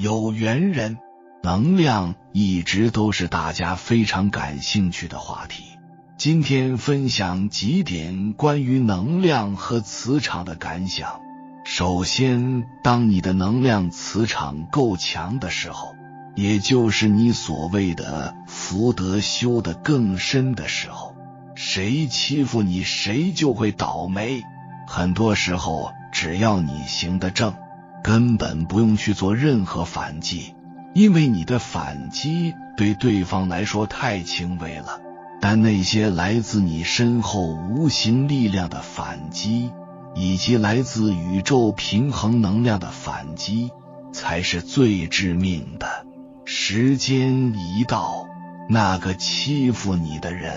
有缘人。能量一直都是大家非常感兴趣的话题。今天分享几点关于能量和磁场的感想。首先，当你的能量磁场够强的时候，也就是你所谓的福德修得更深的时候，谁欺负你谁就会倒霉。很多时候只要你行得正，根本不用去做任何反击，因为你的反击对对方来说太轻微了。但那些来自你身后无形力量的反击，以及来自宇宙平衡能量的反击，才是最致命的。时间一到，那个欺负你的人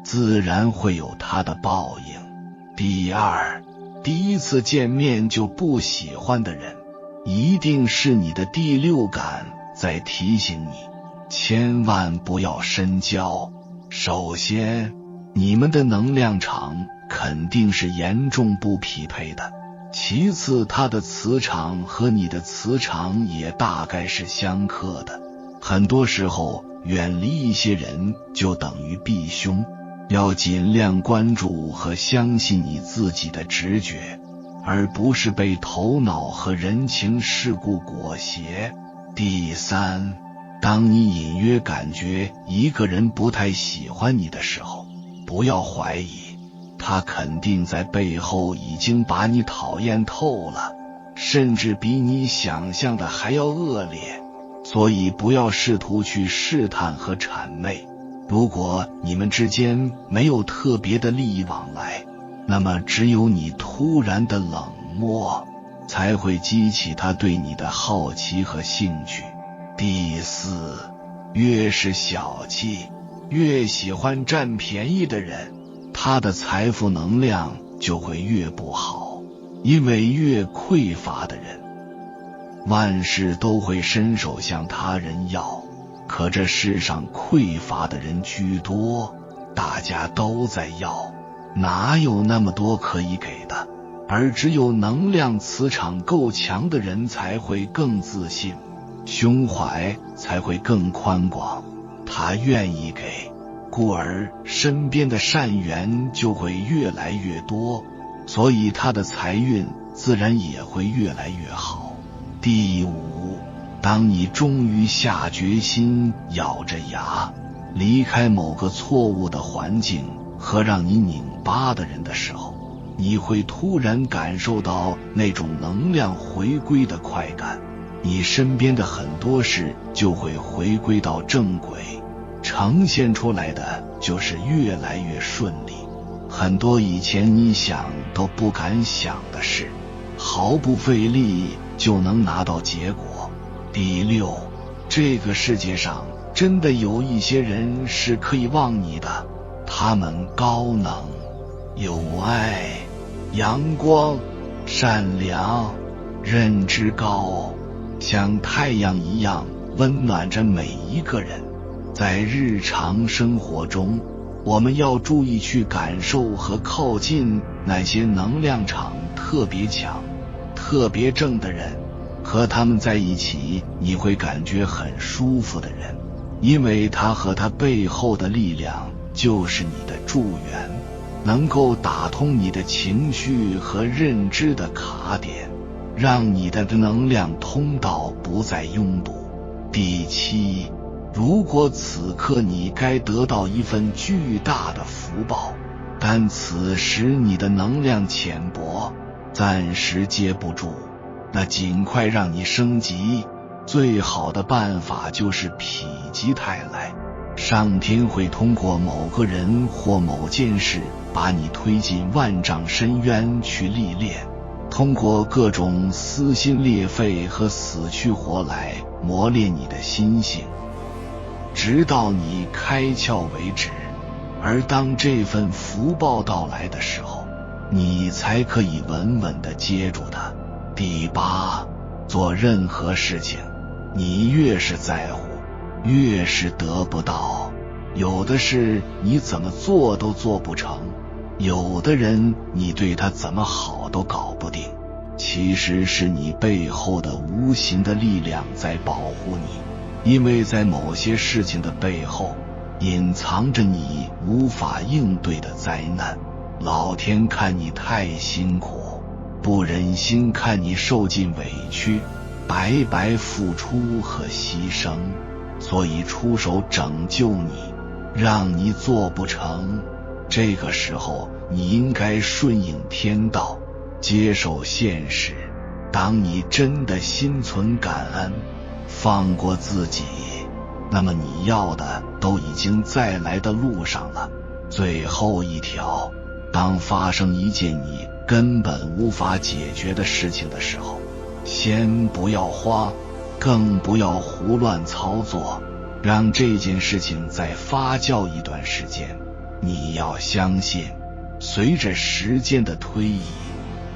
自然会有他的报应。第二，第一次见面就不喜欢的人，一定是你的第六感在提醒你，千万不要深交。首先，你们的能量场肯定是严重不匹配的，其次他的磁场和你的磁场也大概是相克的。很多时候远离一些人就等于避凶，要尽量关注和相信你自己的直觉，而不是被头脑和人情世故裹挟。第三，当你隐约感觉一个人不太喜欢你的时候，不要怀疑，他肯定在背后已经把你讨厌透了，甚至比你想象的还要恶劣。所以不要试图去试探和谄媚。如果你们之间没有特别的利益往来，那么只有你突然的冷漠才会激起他对你的好奇和兴趣。第四，越是小气，越喜欢占便宜的人，他的财富能量就会越不好。因为越匮乏的人，万事都会伸手向他人要，可这世上匮乏的人居多，大家都在要，哪有那么多可以给的？而只有能量磁场够强的人才会更自信，胸怀才会更宽广，他愿意给，故而身边的善缘就会越来越多，所以他的财运自然也会越来越好。第五，当你终于下决心咬着牙离开某个错误的环境和让你拧巴的人的时候，你会突然感受到那种能量回归的快感，你身边的很多事就会回归到正轨，呈现出来的就是越来越顺利。很多以前你想都不敢想的事，毫不费力就能拿到结果。第六，这个世界上真的有一些人是可以忘你的，他们高能、有爱、阳光、善良、认知高，像太阳一样温暖着每一个人。在日常生活中，我们要注意去感受和靠近那些能量场特别强、特别正的人，和他们在一起你会感觉很舒服的人，因为他和他背后的力量就是你的助缘，能够打通你的情绪和认知的卡点，让你的能量通道不再拥堵。第七，如果此刻你该得到一份巨大的福报，但此时你的能量浅薄，暂时接不住，那尽快让你升级。最好的办法就是否极泰来，上天会通过某个人或某件事把你推进万丈深渊去历练，通过各种撕心裂肺和死去活来磨练你的心性，直到你开窍为止。而当这份福报到来的时候，你才可以稳稳地接住它。第八，做任何事情，你越是在乎，越是得不到。有的事你怎么做都做不成，有的人你对他怎么好都搞不定。其实是你背后的无形的力量在保护你，因为在某些事情的背后隐藏着你无法应对的灾难。老天看你太辛苦，不忍心看你受尽委屈，白白付出和牺牲，所以出手拯救你，让你做不成。这个时候你应该顺应天道，接受现实。当你真的心存感恩，放过自己，那么你要的都已经在来的路上了。最后一条，当发生一件你根本无法解决的事情的时候，先不要慌，更不要胡乱操作，让这件事情再发酵一段时间。你要相信，随着时间的推移，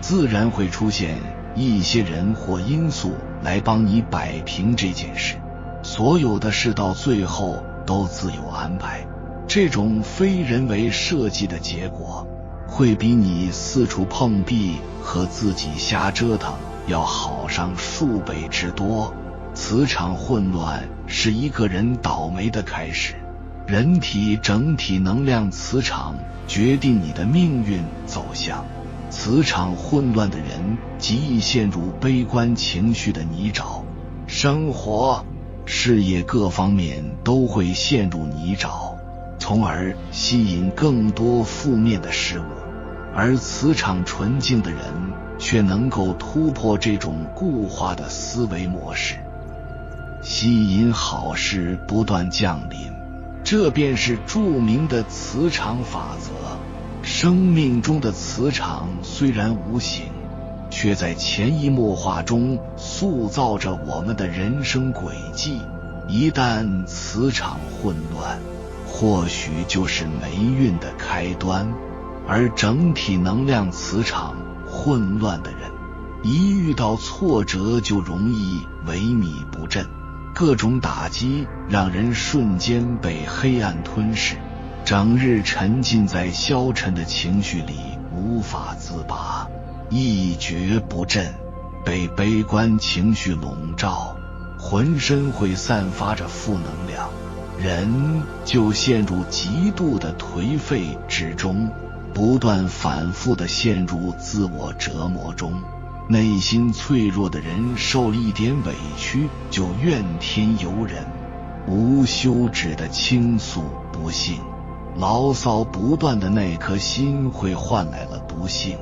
自然会出现一些人或因素来帮你摆平这件事。所有的事到最后都自有安排，这种非人为设计的结果，会比你四处碰壁和自己瞎折腾要好上数倍之多。磁场混乱是一个人倒霉的开始，人体整体能量磁场决定你的命运走向。磁场混乱的人极易陷入悲观情绪的泥沼，生活、事业各方面都会陷入泥沼，从而吸引更多负面的事物。而磁场纯净的人却能够突破这种固化的思维模式，吸引好事不断降临。这便是著名的磁场法则。生命中的磁场虽然无形，却在潜移默化中塑造着我们的人生轨迹。一旦磁场混乱，或许就是霉运的开端。而整体能量磁场混乱的人，一遇到挫折就容易萎靡不振，各种打击让人瞬间被黑暗吞噬，整日沉浸在消沉的情绪里无法自拔，一蹶不振，被悲观情绪笼罩，浑身会散发着负能量，人就陷入极度的颓废之中，不断反复地陷入自我折磨中。内心脆弱的人受了一点委屈就怨天尤人，无休止的倾诉不幸，牢骚不断的那颗心会换来了不幸。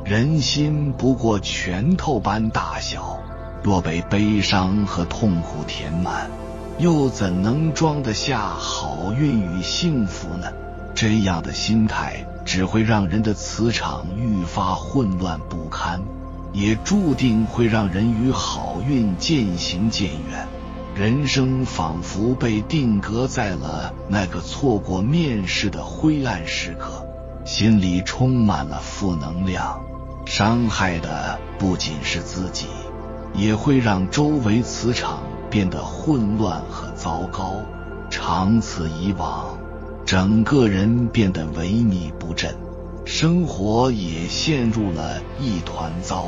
人心不过拳头般大小，若被悲伤和痛苦填满，又怎能装得下好运与幸福呢？这样的心态只会让人的磁场愈发混乱不堪，也注定会让人与好运渐行渐远。人生仿佛被定格在了那个错过面试的灰暗时刻，心里充满了负能量，伤害的不仅是自己，也会让周围磁场变得混乱和糟糕。长此以往，整个人变得萎靡不振，生活也陷入了一团糟。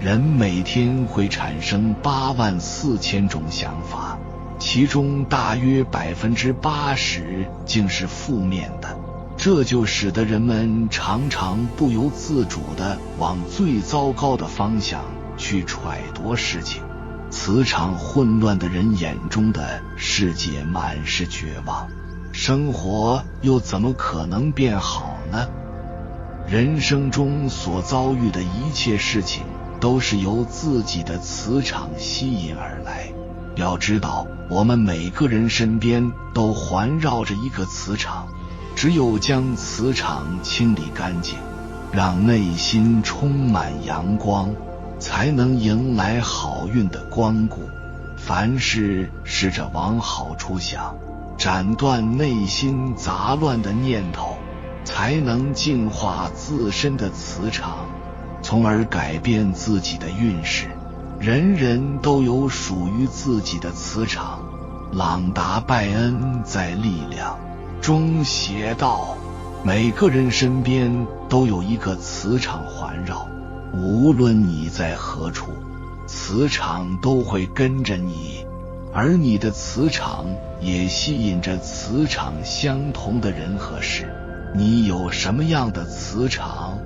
人每天会产生84000种想法，其中大约80%竟是负面的，这就使得人们常常不由自主地往最糟糕的方向去揣度事情。磁场混乱的人眼中的世界满是绝望，生活又怎么可能变好呢？人生中所遭遇的一切事情都是由自己的磁场吸引而来。要知道，我们每个人身边都环绕着一个磁场，只有将磁场清理干净，让内心充满阳光，才能迎来好运的光顾。凡事试着往好处想，斩断内心杂乱的念头，才能净化自身的磁场，从而改变自己的运势。人人都有属于自己的磁场。朗达·拜恩在《力量》中写道，每个人身边都有一个磁场环绕，无论你在何处，磁场都会跟着你，而你的磁场也吸引着磁场相同的人和事。你有什么样的磁场，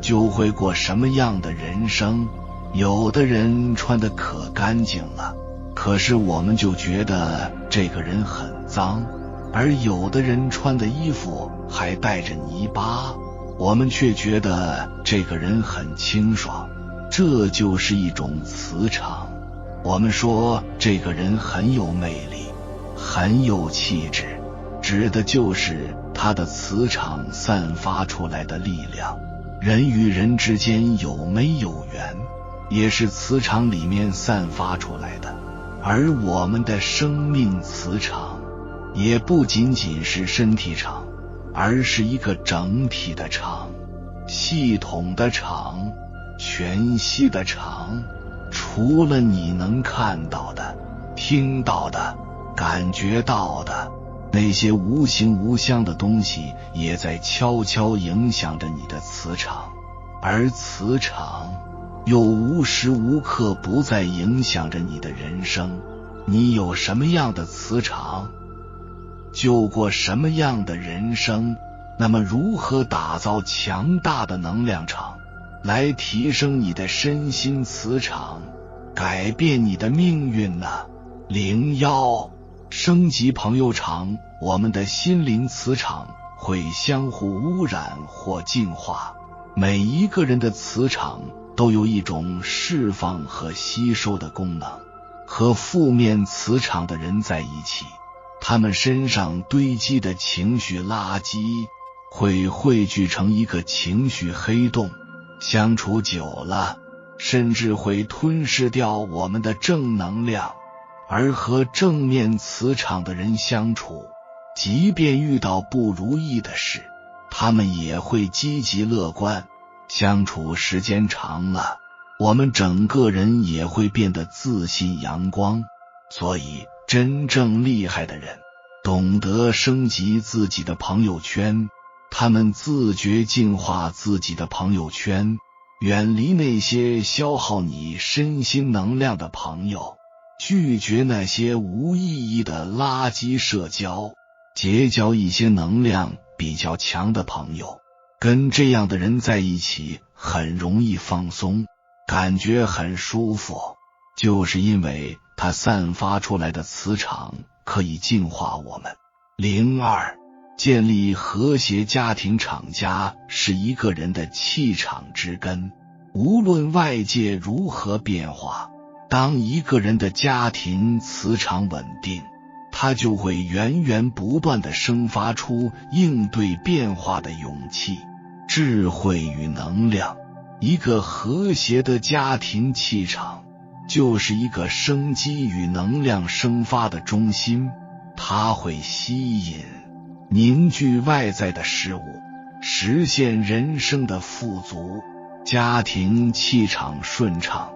就会过什么样的人生。有的人穿得可干净了，可是我们就觉得这个人很脏，而有的人穿的衣服还带着泥巴，我们却觉得这个人很清爽。这就是一种磁场。我们说这个人很有魅力，很有气质，指的就是他的磁场散发出来的力量。人与人之间有没有缘，也是磁场里面散发出来的。而我们的生命磁场也不仅仅是身体场，而是一个整体的场，系统的场，全息的场。除了你能看到的、听到的、感觉到的，那些无形无相的东西也在悄悄影响着你的磁场，而磁场又无时无刻不在影响着你的人生。你有什么样的磁场，就过什么样的人生。那么如何打造强大的能量场，来提升你的身心磁场，改变你的命运呢？01升级朋友场。我们的心灵磁场会相互污染或净化，每一个人的磁场都有一种释放和吸收的功能。和负面磁场的人在一起，他们身上堆积的情绪垃圾会汇聚成一个情绪黑洞，相处久了，甚至会吞噬掉我们的正能量。而和正面磁场的人相处，即便遇到不如意的事，他们也会积极乐观。相处时间长了，我们整个人也会变得自信阳光。所以真正厉害的人懂得升级自己的朋友圈，他们自觉净化自己的朋友圈，远离那些消耗你身心能量的朋友，拒绝那些无意义的垃圾社交，结交一些能量比较强的朋友。跟这样的人在一起很容易放松，感觉很舒服，就是因为它散发出来的磁场可以净化我们。02建立和谐家庭场。家是一个人的气场之根，无论外界如何变化，当一个人的家庭磁场稳定，他就会源源不断地生发出应对变化的勇气、智慧与能量。一个和谐的家庭气场就是一个生机与能量生发的中心，它会吸引、凝聚外在的事物，实现人生的富足。家庭气场顺畅，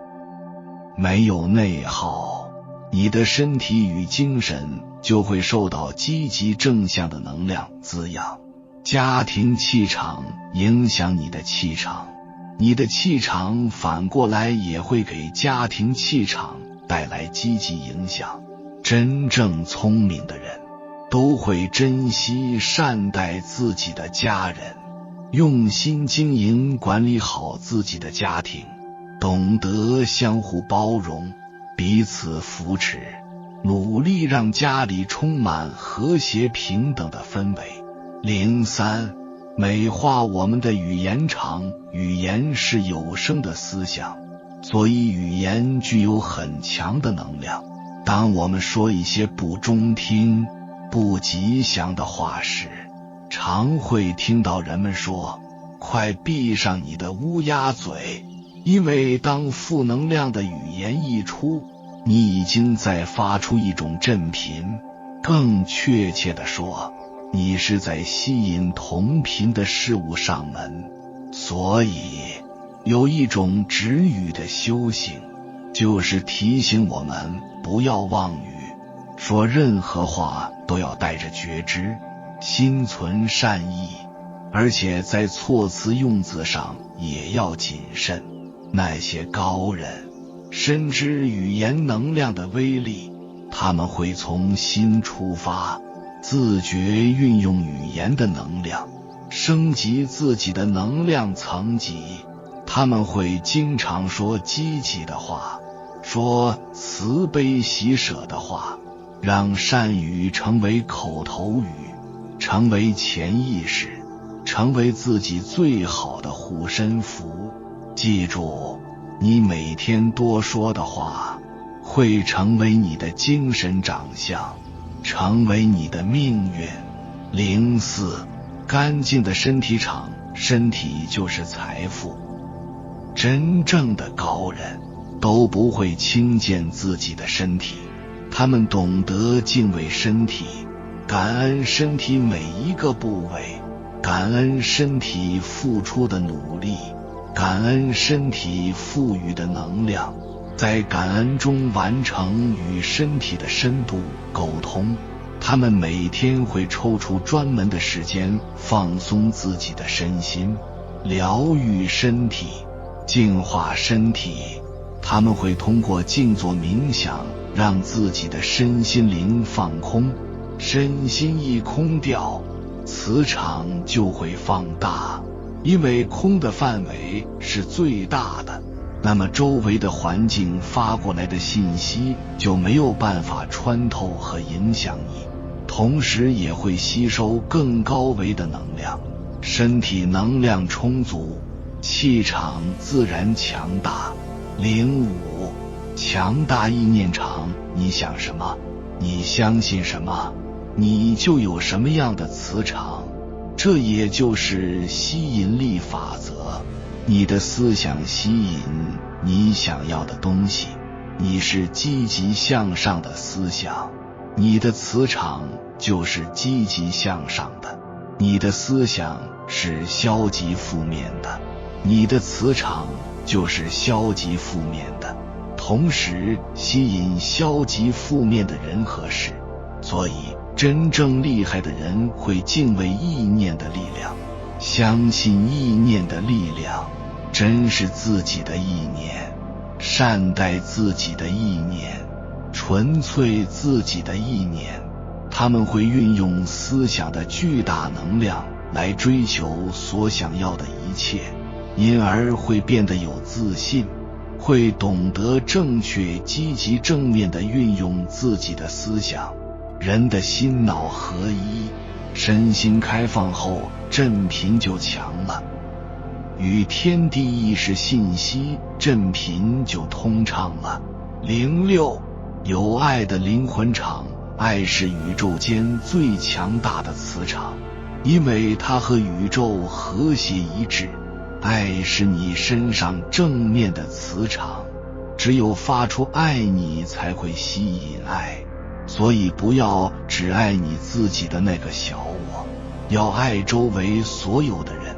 没有内耗，你的身体与精神就会受到积极正向的能量滋养。家庭气场影响你的气场，你的气场反过来也会给家庭气场带来积极影响。真正聪明的人都会珍惜善待自己的家人，用心经营管理好自己的家庭，懂得相互包容，彼此扶持，努力让家里充满和谐平等的氛围。03美化我们的语言场。语言是有声的思想，所以语言具有很强的能量。当我们说一些不中听、不吉祥的话时，常会听到人们说，快闭上你的乌鸦嘴，因为当负能量的语言一出，你已经在发出一种振频，更确切地说，你是在吸引同频的事物上门。所以有一种止语的修行，就是提醒我们不要妄语，说任何话都要带着觉知，心存善意，而且在措辞用字上也要谨慎。那些高人深知语言能量的威力，他们会从心出发，自觉运用语言的能量，升级自己的能量层级。他们会经常说积极的话，说慈悲喜舍的话，让善语成为口头语，成为潜意识，成为自己最好的护身符。记住，你每天多说的话会成为你的精神长相，成为你的命运。04，干净的身体场，身体就是财富。真正的高人都不会轻贱自己的身体，他们懂得敬畏身体，感恩身体每一个部位，感恩身体付出的努力，感恩身体赋予的能量，在感恩中完成与身体的深度沟通。他们每天会抽出专门的时间放松自己的身心，疗愈身体，净化身体。他们会通过静坐冥想让自己的身心灵放空，身心一空掉，磁场就会放大，因为空的范围是最大的，那么周围的环境发过来的信息就没有办法穿透和影响你，同时也会吸收更高维的能量。身体能量充足，气场自然强大。05，强大意念场，你想什么，你相信什么，你就有什么样的磁场。这也就是吸引力法则，你的思想吸引你想要的东西，你是积极向上的思想，你的磁场就是积极向上的，你的思想是消极负面的，你的磁场就是消极负面的，同时吸引消极负面的人和事。所以真正厉害的人会敬畏意念的力量，相信意念的力量，珍视自己的意念，善待自己的意念，纯粹自己的意念。他们会运用思想的巨大能量来追求所想要的一切，因而会变得有自信，会懂得正确积极正面地运用自己的思想。人的心脑合一，身心开放后，振频就强了，与天地意识信息振频就通畅了。06，有爱的灵魂场，爱是宇宙间最强大的磁场，因为它和宇宙和谐一致。爱是你身上正面的磁场，只有发出爱你才会吸引爱，所以不要只爱你自己的那个小我，要爱周围所有的人，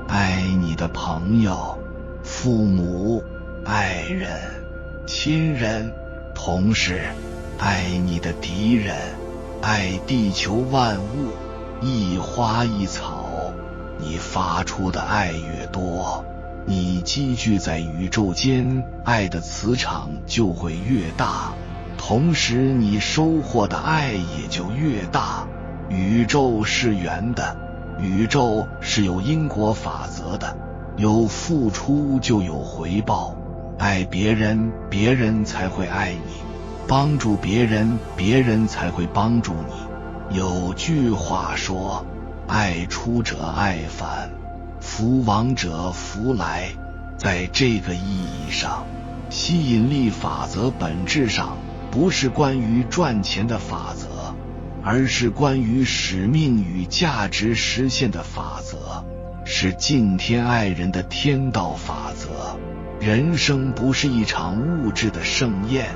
爱你的朋友、父母、爱人、亲人，同时爱你的敌人，爱地球万物，一花一草。你发出的爱越多，你积聚在宇宙间爱的磁场就会越大，同时你收获的爱也就越大。宇宙是圆的，宇宙是有因果法则的，有付出就有回报，爱别人，别人才会爱你，帮助别人，别人才会帮助你。有句话说，爱出者爱返，福往者福来。在这个意义上，吸引力法则本质上不是关于赚钱的法则，而是关于使命与价值实现的法则，是敬天爱人的天道法则。人生不是一场物质的盛宴，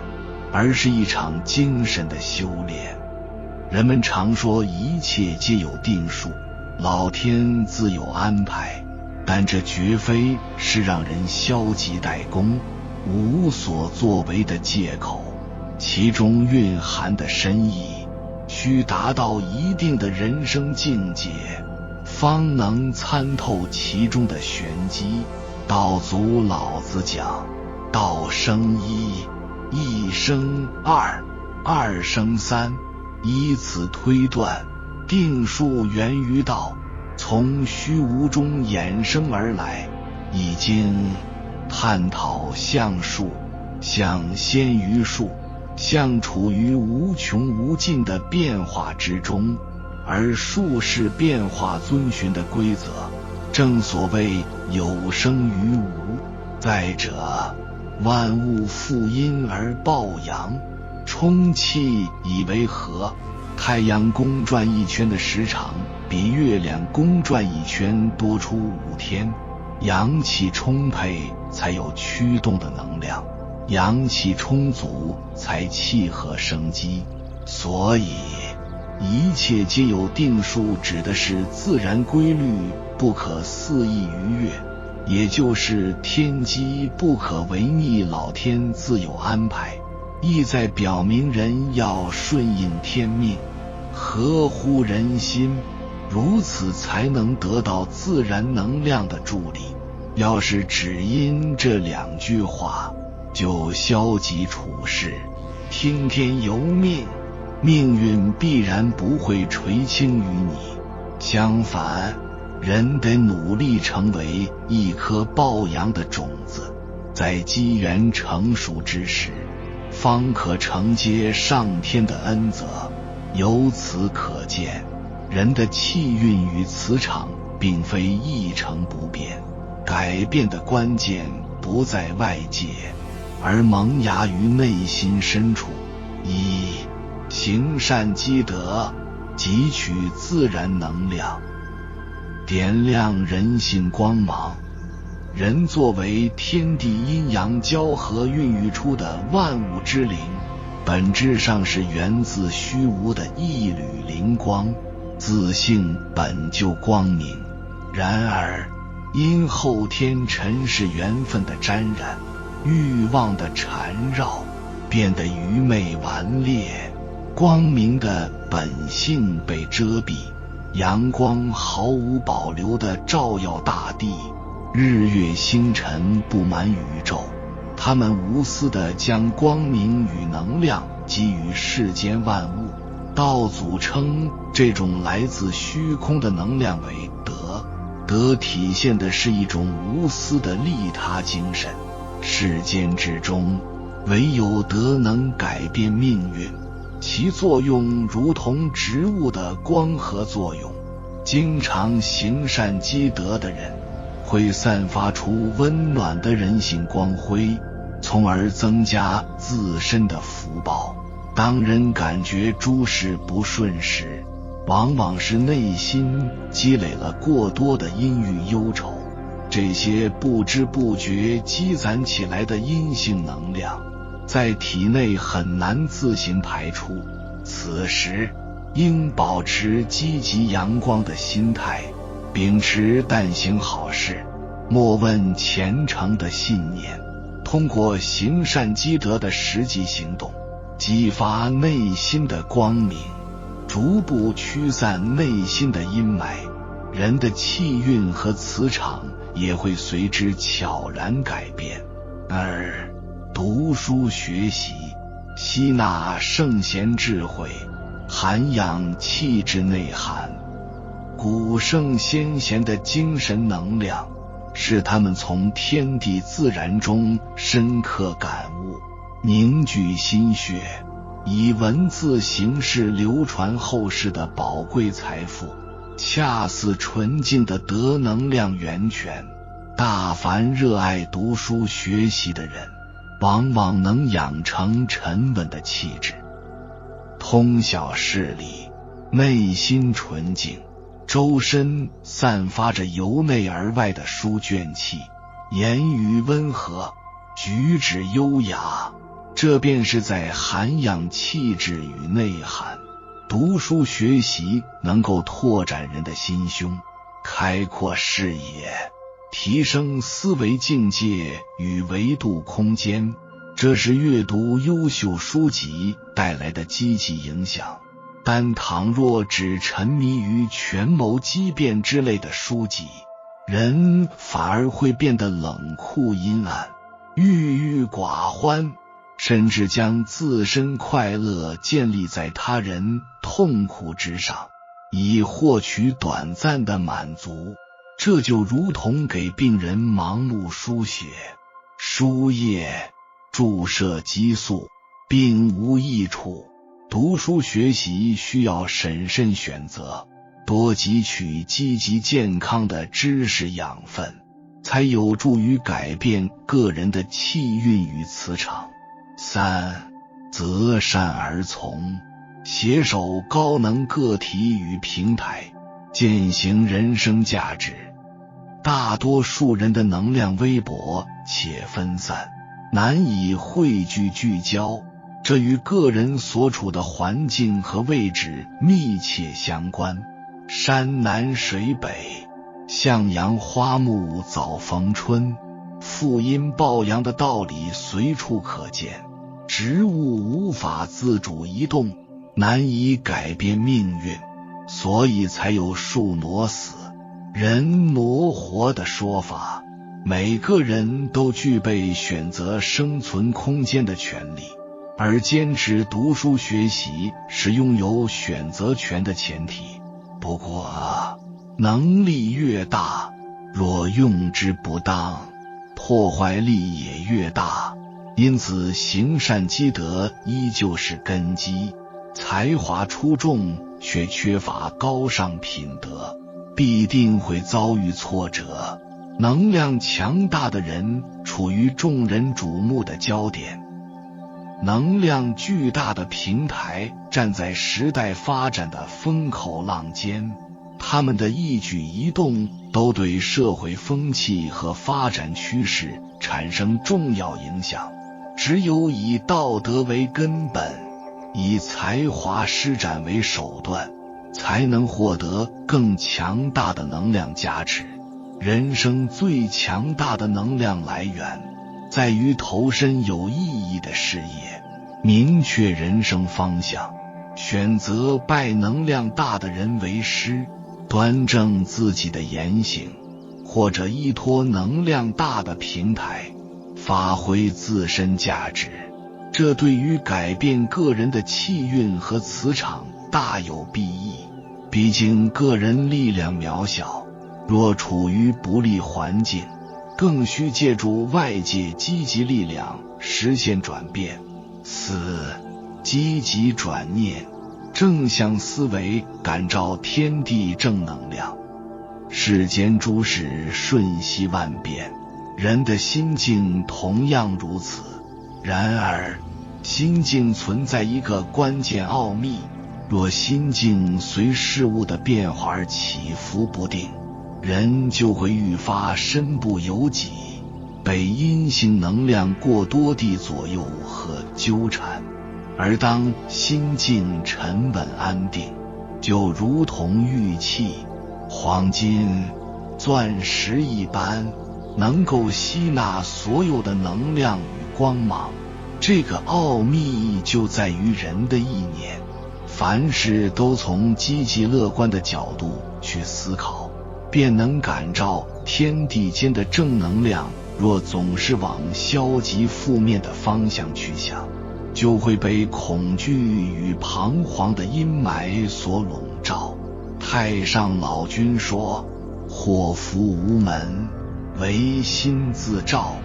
而是一场精神的修炼。人们常说一切皆有定数，老天自有安排，但这绝非是让人消极怠工、无所作为的借口，其中蕴含的深意，需达到一定的人生境界，方能参透其中的玄机。道祖老子讲，道生一，一生二，二生三，以此推断，定数源于道，从虚无中衍生而来，已经探讨象数，象先于数，象处于无穷无尽的变化之中，而数是变化遵循的规则，正所谓有生于无。再者，万物负阴而抱阳，充气以为和。太阳公转一圈的时长比月亮公转一圈多出5天，阳气充沛才有驱动的能量，阳气充足才契合生机。所以一切皆有定数，指的是自然规律不可肆意逾越，也就是天机不可违逆老天自有安排，意在表明人要顺应天命，合乎人心，如此才能得到自然能量的助力。要是只因这2句话就消极处事，听天由命，命运必然不会垂青于你。相反，人得努力成为一颗抱阳的种子，在机缘成熟之时，方可承接上天的恩泽。由此可见，人的气运与磁场并非一成不变，改变的关键不在外界，而萌芽于内心深处。一、行善积德，汲取自然能量，点亮人性光芒。人作为天地阴阳交合孕育出的万物之灵，本质上是源自虚无的一缕灵光，自性本就光明。然而因后天尘世缘分的沾染，欲望的缠绕，变得愚昧顽劣，光明的本性被遮蔽，阳光毫无保留地照耀大地，日月星辰布满宇宙，他们无私地将光明与能量给予世间万物。道祖称这种来自虚空的能量为德，德体现的是一种无私的利他精神。世间之中，唯有德能改变命运，其作用如同植物的光合作用。经常行善积德的人，会散发出温暖的人性光辉，从而增加自身的福报。当人感觉诸事不顺时，往往是内心积累了过多的阴郁忧愁，这些不知不觉积攒起来的阴性能量，在体内很难自行排出。此时应保持积极阳光的心态，秉持但行好事，莫问前程的信念，通过行善积德的实际行动，激发内心的光明，逐步驱散内心的阴霾，人的气运和磁场也会随之悄然改变。二、读书学习，吸纳圣贤智慧，涵养气质内涵。古圣先贤的精神能量，是他们从天地自然中深刻感悟，凝聚心血，以文字形式流传后世的宝贵财富，恰似纯净的德能量源泉。大凡热爱读书学习的人，往往能养成沉稳的气质，通晓事理，内心纯净，周身散发着由内而外的书卷气，言语温和，举止优雅，这便是在涵养气质与内涵。读书学习能够拓展人的心胸，开阔视野，提升思维境界与维度空间，这是阅读优秀书籍带来的积极影响。但倘若只沉迷于权谋机变之类的书籍，人反而会变得冷酷阴暗，郁郁寡欢，甚至将自身快乐建立在他人痛苦之上，以获取短暂的满足。这就如同给病人盲目输血、输液、注射激素，并无益处。读书学习需要审慎选择，多汲取积极健康的知识养分，才有助于改变个人的气运与磁场。三、择善而从，携手高能个体与平台，践行人生价值。大多数人的能量微薄且分散，难以汇聚聚焦，这与个人所处的环境和位置密切相关。山南水北，向阳花木早逢春，负阴抱阳的道理随处可见。植物无法自主移动，难以改变命运，所以才有树挪死，人挪活的说法。每个人都具备选择生存空间的权利，而坚持读书学习是拥有选择权的前提。不过，能力越大，若用之不当，破坏力也越大。因此，行善积德依旧是根基。才华出众却缺乏高尚品德，必定会遭遇挫折。能量强大的人处于众人瞩目的焦点，能量巨大的平台站在时代发展的风口浪尖，他们的一举一动都对社会风气和发展趋势产生重要影响。只有以道德为根本，以才华施展为手段，才能获得更强大的能量加持。人生最强大的能量来源，在于投身有意义的事业，明确人生方向，选择拜能量大的人为师，端正自己的言行，或者依托能量大的平台，发挥自身价值。这对于改变个人的气运和磁场大有裨益。毕竟个人力量渺小，若处于不利环境，更需借助外界积极力量实现转变。四、积极转念，正向思维感召天地正能量。世间诸事瞬息万变，人的心境同样如此。然而，心境存在一个关键奥秘，若心境随事物的变化而起伏不定，人就会愈发身不由己，被阴性能量过多地左右和纠缠。而当心境沉稳安定，就如同玉器、黄金、钻石一般，能够吸纳所有的能量与光芒。这个奥秘就在于人的意念，凡事都从积极乐观的角度去思考，便能感召天地间的正能量。若总是往消极负面的方向去想，就会被恐惧与彷徨的阴霾所笼罩。太上老君说，祸福无门，唯心自照。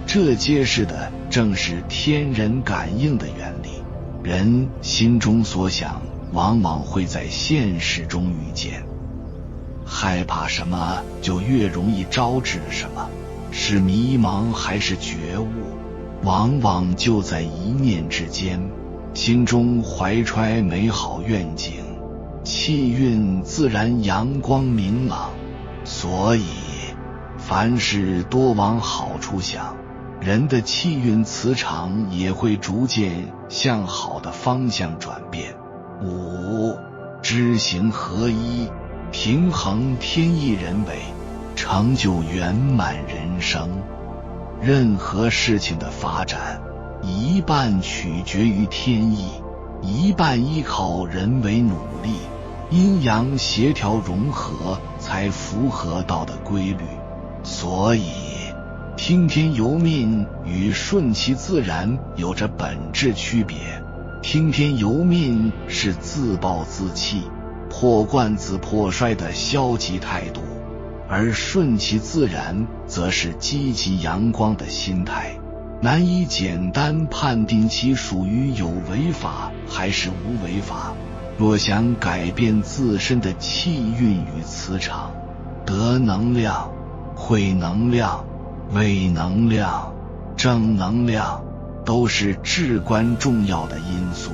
这揭示的正是天人感应的原理。人心中所想，往往会在现实中遇见。害怕什么，就越容易招致什么。是迷茫还是觉悟，往往就在一念之间。心中怀揣美好愿景，气运自然阳光明朗。所以凡事多往好处想，人的气运磁场也会逐渐向好的方向转变。五、知行合一，平衡天意人为，成就圆满人生。任何事情的发展，一半取决于天意，一半依靠人为努力。阴阳协调融合，才符合道的规律。所以听天由命与顺其自然有着本质区别。听天由命是自暴自弃、破罐子破摔的消极态度，而顺其自然则是积极阳光的心态。难以简单判定其属于有为法还是无为法。若想改变自身的气运与磁场，得能量、会能量、位能量、正能量都是至关重要的因素，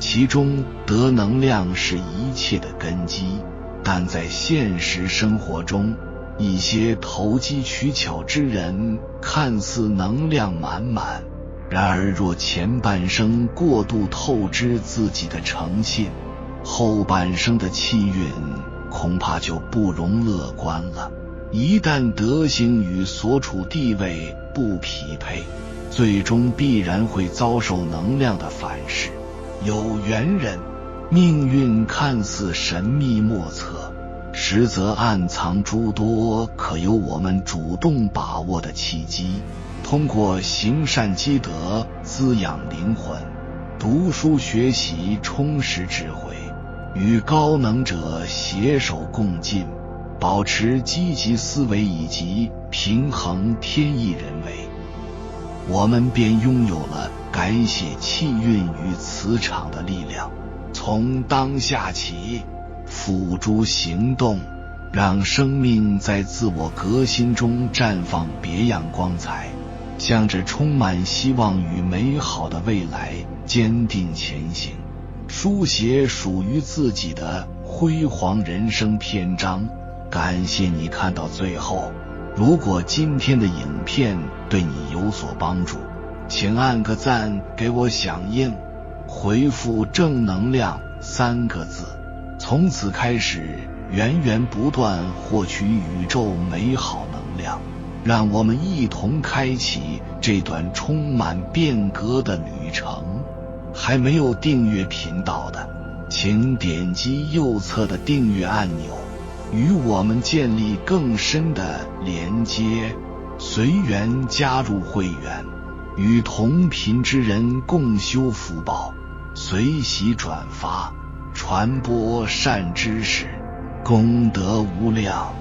其中得能量是一切的根基。但在现实生活中，一些投机取巧之人看似能量满满，然而若前半生过度透支自己的诚信，后半生的气运恐怕就不容乐观了。一旦德行与所处地位不匹配，最终必然会遭受能量的反噬。有缘人，命运看似神秘莫测，实则暗藏诸多可由我们主动把握的契机。通过行善积德滋养灵魂，读书学习充实智慧，与高能者携手共进，保持积极思维以及平衡天意人为，我们便拥有了改写气运与磁场的力量。从当下起，付诸行动，让生命在自我革新中绽放别样光彩，向着充满希望与美好的未来坚定前行，书写属于自己的辉煌人生篇章。感谢你看到最后，如果今天的影片对你有所帮助，请按个赞给我响应，回复正能量3个字，从此开始源源不断获取宇宙美好能量，让我们一同开启这段充满变革的旅程。还没有订阅频道的，请点击右侧的订阅按钮，与我们建立更深的连接，随缘加入会员，与同频之人共修福报，随喜转发，传播善知识，功德无量。